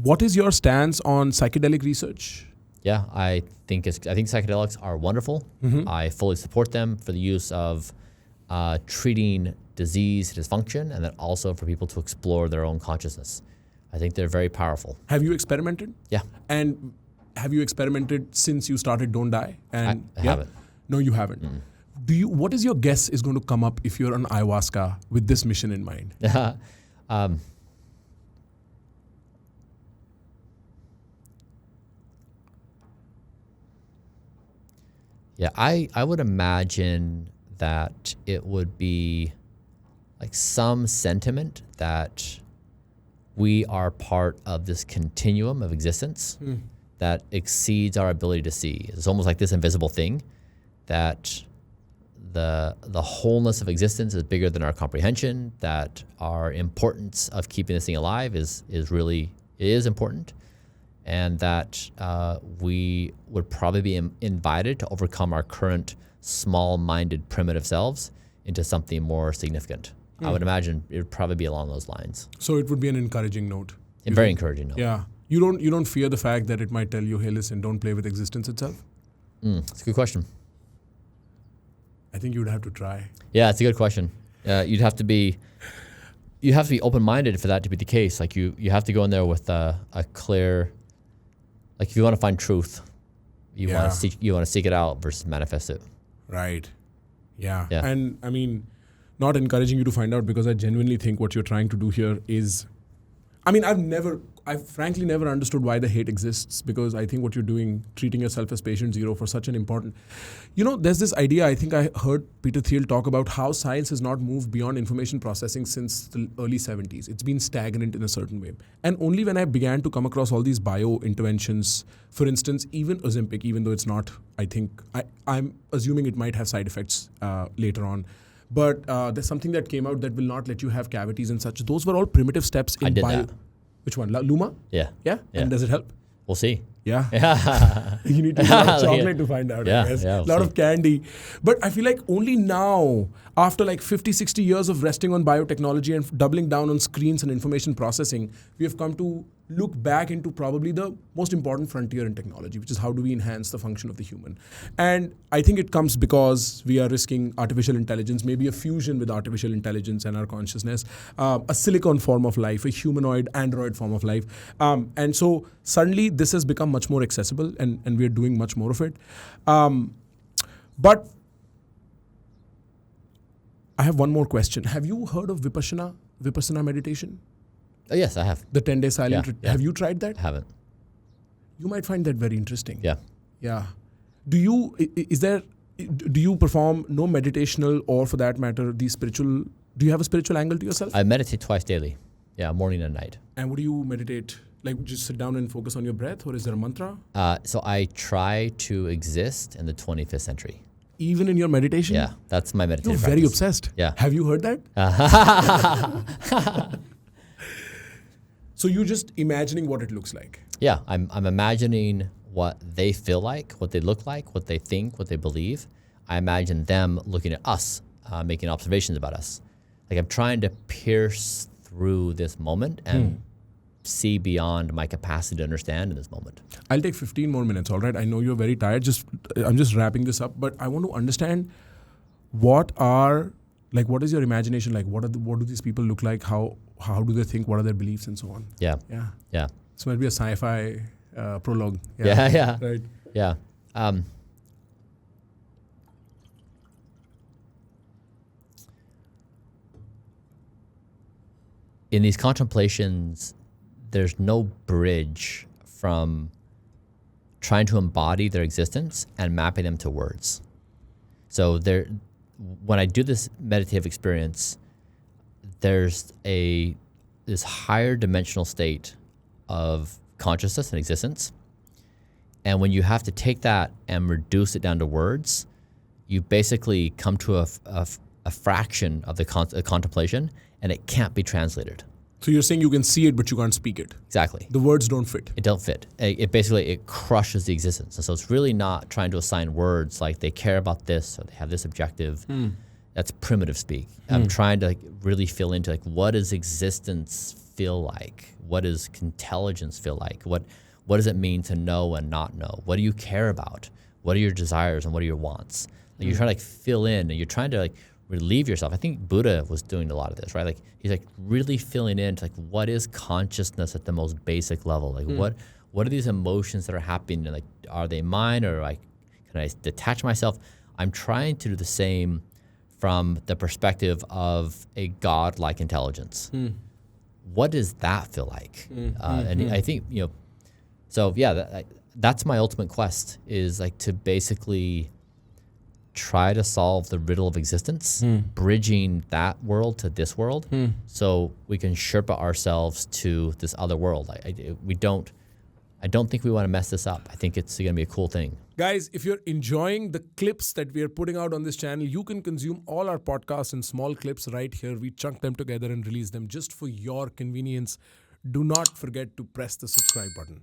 What is your stance on psychedelic research? Yeah, I think psychedelics are wonderful. I fully support them for the use of treating disease dysfunction, and then also for people to explore their own consciousness. I think they're very powerful. Have you experimented? Yeah. And have you experimented since you started Don't Die? And I haven't. No, you haven't. What is your guess is going to come up if you're on ayahuasca with this mission in mind? Yeah, I would imagine that it would be like some sentiment that we are part of this continuum of existence that exceeds our ability to see. It's almost like this invisible thing that the wholeness of existence is bigger than our comprehension, that our importance of keeping this thing alive is important, and that we would probably be invited to overcome our current small-minded primitive selves into something more significant. I would imagine it would probably be along those lines. So it would be an encouraging note. A very encouraging note. Yeah. You don't fear the fact that it might tell you, hey, listen, don't play with existence itself? That's a good question. I think you would have to try. Yeah, it's a good question. You'd have to be open-minded for that to be the case. Like you have to go in there with a clear, like if you want to find truth, you want to seek it out versus manifest it. Right. Yeah. Yeah. And I mean, not encouraging you to find out, because I genuinely think what you're trying to do here is, I mean, I've frankly never understood why the hate exists, because I think what you're doing, treating yourself as patient zero for such an important, there's this idea, I think I heard Peter Thiel talk about how science has not moved beyond information processing since the early 70s. It's been stagnant in a certain way. And only when I began to come across all these bio interventions, for instance, even Ozempic, even though it's not, I think, I'm assuming it might have side effects later on. But there's something that came out that will not let you have cavities and such. Those were all primitive steps in bio. That. Which one? Luma? Yeah. Yeah? And does it help? We'll see. Yeah. You need to eat a lot of chocolate to find out, I guess. Yeah, a lot of candy. But I feel like only now, after like 50, 60 years of resting on biotechnology and doubling down on screens and information processing, we have come to look back into probably the most important frontier in technology, which is how do we enhance the function of the human. And I think it comes because we are risking artificial intelligence, maybe a fusion with artificial intelligence and our consciousness, a silicon form of life, a humanoid, android form of life. And so suddenly this has become much more accessible, and we are doing much more of it. But I have one more question. Have you heard of Vipassana meditation? Yes, I have. The 10-day silent retreat. Yeah. Have you tried that? I haven't. You might find that very interesting. Yeah. Yeah. Do you perform no meditational, or for that matter, do you have a spiritual angle to yourself? I meditate twice daily. Yeah, morning and night. And what do you meditate? Like just sit down and focus on your breath, or is there a mantra? So I try to exist in the 25th century. Even in your meditation? Yeah, that's my meditation. You're very obsessed. Yeah. Have you heard that? So you're just imagining what it looks like. Yeah, I'm imagining what they feel like, what they look like, what they think, what they believe. I imagine them looking at us, making observations about us. Like I'm trying to pierce through this moment and see beyond my capacity to understand in this moment. I'll take 15 more minutes, all right? I know you're very tired. I'm just wrapping this up, but I want to understand what is your imagination like? What do these people look like? How do they think? What are their beliefs and so on? Yeah. Yeah. Yeah. This might be a sci-fi prologue. Yeah. Right. Yeah. In these contemplations, there's no bridge from trying to embody their existence and mapping them to words. So when I do this meditative experience, there's this higher dimensional state of consciousness and existence. And when you have to take that and reduce it down to words, you basically come to a fraction of the contemplation, and it can't be translated. So you're saying you can see it, but you can't speak it. Exactly. The words don't fit. It don't fit. It basically crushes the existence. And so it's really not trying to assign words like they care about this or they have this objective. That's primitive speak. I'm trying to really feel into what does existence feel like? What does intelligence feel like? What does it mean to know and not know? What do you care about? What are your desires and what are your wants? Like you're trying to like fill in, and you're trying to like relieve yourself. I think Buddha was doing a lot of this, right? Like he's like really filling in to like what is consciousness at the most basic level? Like what are these emotions that are happening? And like are they mine, or like can I detach myself? I'm trying to do the same from the perspective of a godlike intelligence. What does that feel like? And I think, so yeah, that's my ultimate quest, is like to basically try to solve the riddle of existence, bridging that world to this world, so we can Sherpa ourselves to this other world. I don't think we want to mess this up. I think it's going to be a cool thing. Guys, if you're enjoying the clips that we are putting out on this channel, you can consume all our podcasts in small clips right here. We chunk them together and release them just for your convenience. Do not forget to press the subscribe button.